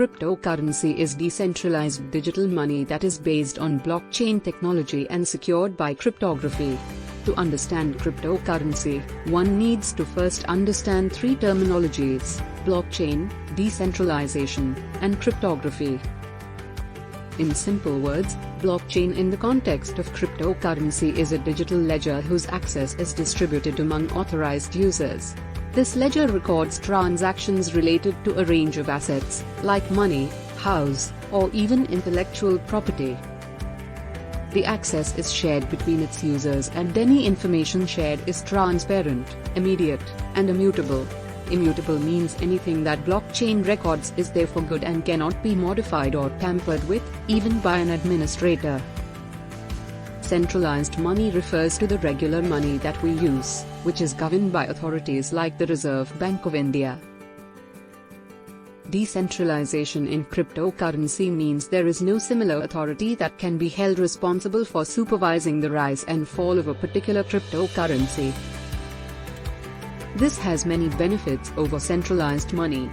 cryptocurrency is decentralized digital money that is based on blockchain technology and secured by cryptography. To understand cryptocurrency, one needs to first understand three terminologies: blockchain, decentralization, and cryptography. In simple words, blockchain in the context of cryptocurrency is a digital ledger whose access is distributed among authorized users. This ledger records transactions related to a range of assets, like money, house, or even intellectual property. The access is shared between its users, and any information shared is transparent, immediate, and immutable. Immutable means anything that blockchain records is there for good and cannot be modified or tampered with, even by an administrator. Centralized money refers to the regular money that we use, which is governed by authorities like the Reserve Bank of India. Decentralization in cryptocurrency means there is no similar authority that can be held responsible for supervising the rise and fall of a particular cryptocurrency. This has many benefits over centralized money.